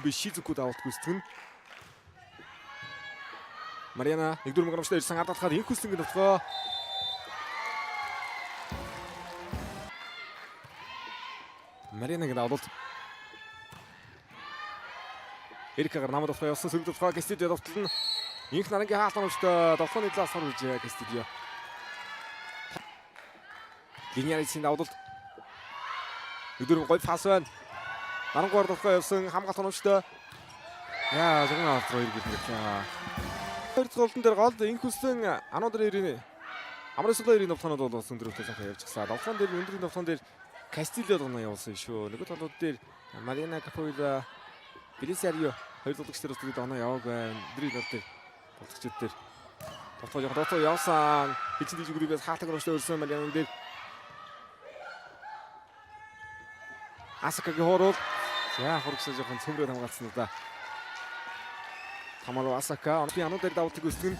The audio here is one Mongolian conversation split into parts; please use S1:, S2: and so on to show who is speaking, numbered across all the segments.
S1: Юби Шизуку даалт гүйцэтгэн. Марьяна нэгдүгээр мөнгөмжтэй ирсэн ард талхаад инх хүслэнгийн төвхөө. Марьянагийн даалт. Эрикагаар намд төвхөө явсан сөрөг төвхөө Кастидио довтлон. Инх нарангийн хаалтан өчтөө довтлооны талаас сурж Кастидио. Линиарисийн даалт. Нэгдүгээр гол пас байна. Нарангугаар төвхөө явсан хамгаалт онцтой. Яа, зөвхөн авах хоёр гэх. Тэр голдон дээр голд инх хүслэн ануудаар ирнэ. Амрасуулаа ирнэ товтонод бол өндөрөвтэй цахаа явж гисаа. Довтлон дээр өндрийн довтлон дээр Кастилио доноо явуулсан шүү. Нөгөө талууд дээр Марьяна Капуила, Белисарио хоёр тоглогч дээр өсдөг доноо яваг байна. Өндрийн тал дээр тоглогчид дээр товтоо явсан. Хичнээн зүгүүрээс хаалтаг рууш өрсөн Марьяна дээр Асакагийн хоорол. За хургсаа жоохон цөмрөд хамгаалсан уу да. Тамаро Асака онцгийн анууд дээр давтыг өсгөн.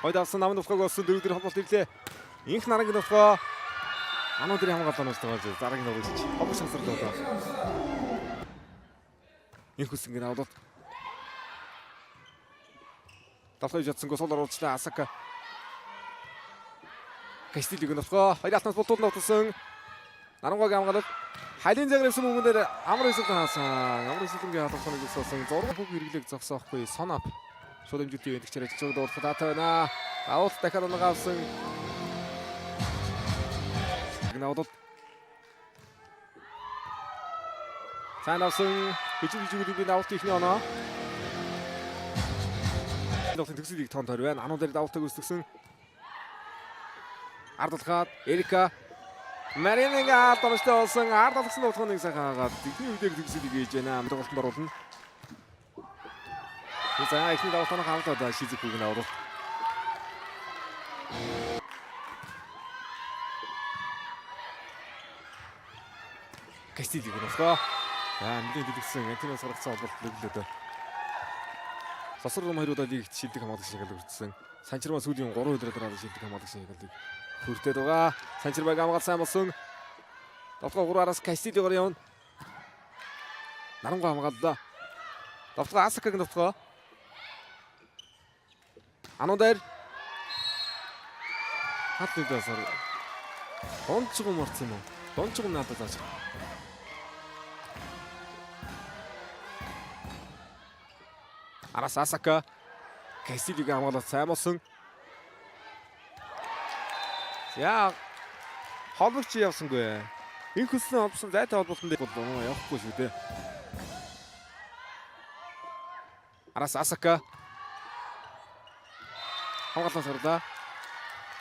S1: Хойд авсан намын төвхөг болсон дөрөв дээр холболт ирлээ. Инх нарангийн төвхөө анууд дээр хамгаалсан нь байгаа. Дараагийн тоглогч хоббос шансрал болоо. Инх хүсэнгийн авлууд. Давхай жадсангүй сол оруулчлаа Асака. Кастилигийн төвхөө хоёр алтнаас болтууд нотсон. Нарангуйгийн хамгаалал Халин загрээсэн мөнгөн дээр амар хэсэг таасан. Амар хэсэгний хатгахыг үзсэн. Зураг бүх хэрэглэг зогсоохгүй. Сонап шууд хэмжүүтийн эдгчээр ажиж дуулах дата байна. Аут дахиад оноо авсан. Гнаудад сайн авсан. Хижүүгийн аут ихний оноо. Нотын төгсөлийг тоон төр байна. Ануу дээр давтаг үсгсэн. Ардалхаад Эрика Марьянагийн томчтой болсон ард алгасан утгыг сайхаагаад техник үеэр төгсөлийг хийж байна. Тоглолтод оруулна. За ихний давтанаа хамтдаа Шизукуг нь оруулах. Кастилиг нь оруулах. За нэгэн дэлгэсэн Антиноос гаргасан олболт löглөөдөө. Сосор руу хоёроо лигт шилдэг хамгаалах шигэлэг үрдсэн. Санчирмаа сүүлийн 3 өдрөөр дараад шилдэг хамгаалах шигэлэг хүртээд байгаа. Санчирмаг хамгаалсан сайн болсон. Довтлоо 3-араас Кастилиогоор явна. Нарангуй хамгааллаа. Довтлоо Асакагийн довтлоо. Ануудаар хатлуудаас донцгоо марцсан юм уу? Донцгоо надад зааж. Араас Асака Кастилиг хамгаалаад сайн болсон. Яа холбогч явсангүй. Инх хүслэн олбсон зайтай холболтон дээр бол явахгүй шүү дээ. Араас Асака хамгаалсан сарлаа.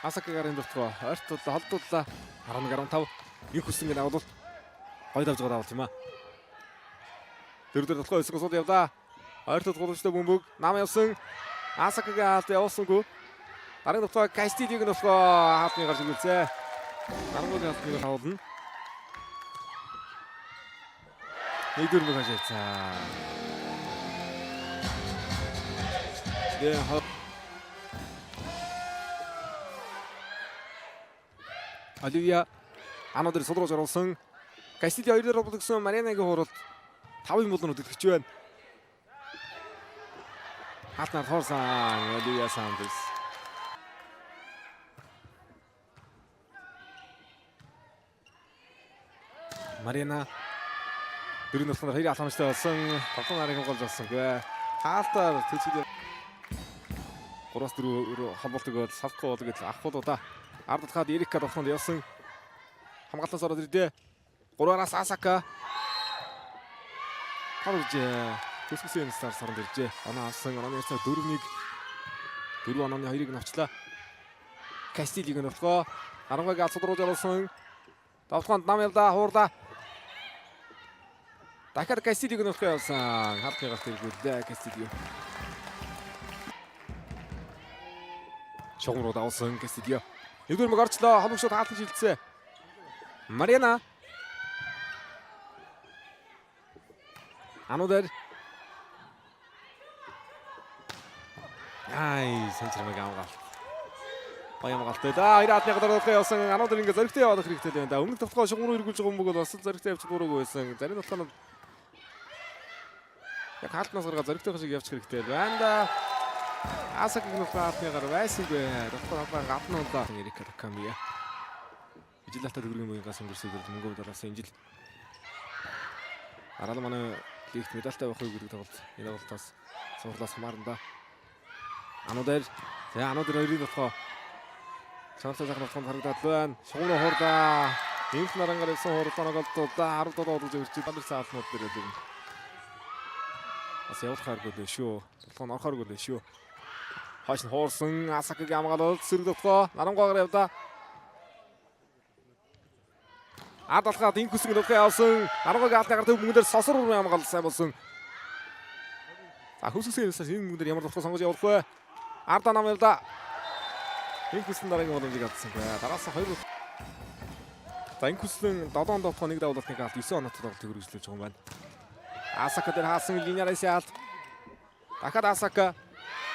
S1: Асакагийн дутгаа ойртууллаа, холдууллаа. 11-15 инх хүслэн авалт гой давж байгаа авалт юм аа. Дөрөвдөр толгой өсгөө сууд явлаа. Ойртол голчтой бөмбөг нам явсан. Асакагийн хаалт явуулсангүй. Дараагийн төвхөө Кастилиг нь төвхөө хаалтны гарч ирүүлсэн. Нарангуйгийн хаалтныг хавуулна. Нэгдүгээр мөг хажаацаа. Оливия ануудаар сулруулж оруулсан. Кастилио 2-оор болгосон Марьянагийн хууралд 5 юм болон өдөлгөж байна. Хатнаар хорсан Оливия Сандерс. Марьяна дөрөв нөхөр хоёр алхамжтай болсон. Тоглоом нарыг голж авсангүй. Хаалтаар төсөл 3-4 холболтог бол салхгүй бол гэж авахудаа ард талхаад Эрика тоглоомд явсан. Хамгаалтаас ороод ирлээ. 3-араас Асака. Харж төсөлсөн стар саранд иржээ. Оноо авсан. Онооны цаа 4-1. 4 онооны 2-ыг навчлаа. Кастилиг нь болохоо. Нарангуйг алцуулж оруулсан. Давтганд нам явлаа, хуурлаа. Дахиад Кастилиг нь болохоо явсан. Хаалтны гарт иргүүллээ Кастилио. Шогмрууд авсан Кастилио. Нэгдүгээр мөг орчлоо. Холбогчдод хаалтан шилжсэн. Марьяна. Ануудаар санчирмаг амгаалт. Баямгаалтай. Хоёр хаалтны гадар явсан. Ануудаар ингээ зоригтой явах хэрэгтэй байна. Өмнөх товхоо шогмруу эргүүлж байгаа юм бол бас зоригтой явж буруугүй байсан. Зарим тохиолдолд Яг хаалтнаас гаргаад зоригтой шиг явчих хэрэгтэй байна да. Асакгийн хаалтны гар байсангүй. Доктор гадна удаа Эрика Такамия. Ижилата төгрөгийн мөнгөөс өнгөрсөөр мөнгө удаас энэ жил Арал манай лигт медальтай байх уу гэдэг тоглолт. Энэ тоглолтоос цуурлаас хамаарна да. Ануудэр хоёрын дотоо Чанса захналтанд харагдаад байна. Шугамруу хуурда. Инх нарангаар явсан хуурдаанаг олдоо 10 доод гэж өрчиж бандэр саалтнууд дээрээ дэрнэ. Бас явуулахааргүй л шүү. Толгойн орохооргүй л шүү. Хойш нь хуурсан Асакагийн хамгаалалт сэрэг дотгоо нарангаагаар явдаа. Адалхаад инх хүсэг нөхөө явсан. Нарангаагийн алтны гарт мөнгөөр сосор урмын хамгаалал сайн болсон. За хүсгэсээс энэ мөнгөөр ямар дотгоо сонгож явуулах вэ? Арда нам явдаа. Инкүслэн дараагийн боломжийг авсан бай. Дараас нь 2. За инкүслэн 7 дотоо нэг давуултыг аваад 9 оноотой тоглолт хөрвүүлж байгаа юм байна. Асака дээр хаасан линияраас яалт. Дахиад Асака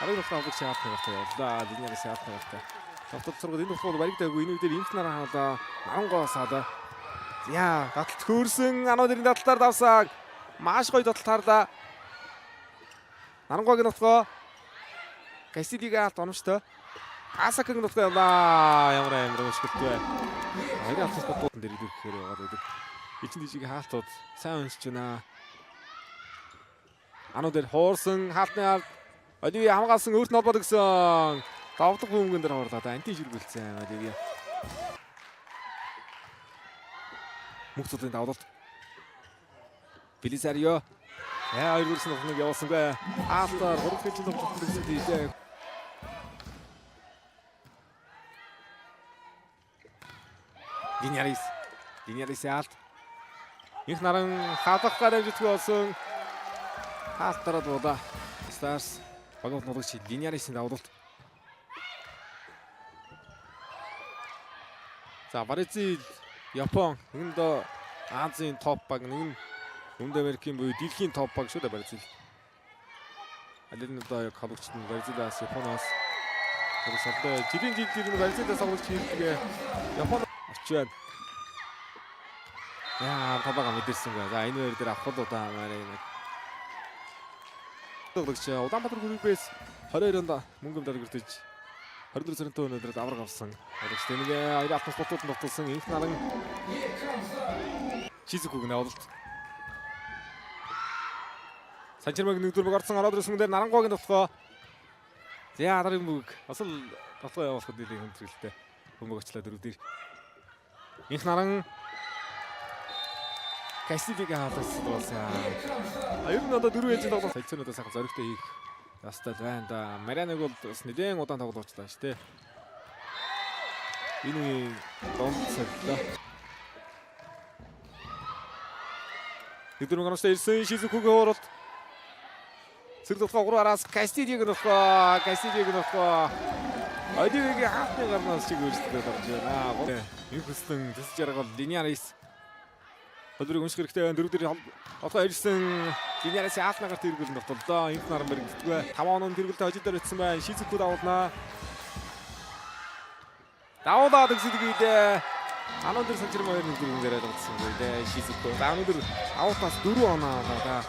S1: 10 дотоо авах шаардлагатай явлаа. Линияраас яалт тавтай. Тоглолт сургал энэ дотоо баригдаагүй. Энэ үедээ инкнараа хавлаа. Нарангоосаа. Яа, таталт хөөрсөн ануудын таталтаар давсаг. Маш гоё таталт харлаа. Нарангогийн дотоо Касидига алт оновчтой. Асакагийн дотоо явлаа. Ямар амар өшгөлтэй. Хоёрын автос бодууд дээр идэвхээр яваад байдаг. Ичин дижиг хаалтууд сайн уншиж байна. Ануу дээр хуурсан хаалтны алд Оливия хамгаалсан өөрт нь холбоод өгсөн. Давлаг бөмбөгөн дээр хуурлаад анти ширгүүлсэн Оливия. Мөхцөлийн давлалт. Белизарио. Яа хоёрын нэг явуулсангүй. Автор 3 хэдэн тоглолт хийсэн. Линияris яалт. Их наран хаалгах гарамжтгүй болсон. Хаалтараа дуудаа. Stars багт нуугч Линиярисын давуулт. За Бразил, Япон нэгэнд Азийн топ баг нэг Өмнөд Америкийн буюу дэлхийн топ баг шүү дээ Бразил. Алин нь одоо яг халууч нь Бразилаас Японоос сарда жилийн жил Бразилаас халууч хийлгээ Япон очив. Яа, табага мэдэрсэн бай. За энэ хоёр дээр авах удаа маарай нэг. Тоглогч Улаанбаатар группээс 22-нд мөнгө дөргөрдөж 24 сарын өнөөдөр авраг авсан. Тоглогч нэг хоёр автос ботууд нутулсан инх наран Шизукуг навуулт. Санчирмаг нэгдүгээр баг орсон ороод ирсэн дээр Нарангоогийн дотгоо. За дарын мөг асал дотгоо явуулахад нэлээд хүндрэлтэй. Бөмбөг очлаа дөрөвдөр. Инх наран Касидига хаалцсан. Аюул нь одоо 4 ээжийн тоглолт хэлцэнүүдээ сайхан зоригтой хийх ястай байна да. Марианыг бол бас нэлээд удаан тоглолцлаа шүү дээ. Энэ донд цэглээ. Хэдэн гонстой ирсэн Шизукугийн хууралт. Сэрэг дотгоо 3-араас Касидигийн дотгоо. Оливигийн хаалтны гарнаас чиг өөрчлөлтөд орж байна. Энэ хүслэн төсөж яргал Линияris Өдрийг унших хэрэгтэй байна. 4 дээр одоо ирсэн Линиярисын хаалтны гарт тэргүүл нутолдоо. Инх наран бэргэлдэггүй. 5 оноо тэргүүлтэй хожид дээр утсан байна. Шизуку давуулнаа. Давуулаад өгсөлгийдээ. Анууд дээр санчирмаа 2-1 дээрээ тоглосон байлээ. Шизуку. За өнөөдөр авалтаас 4 оноо аваа.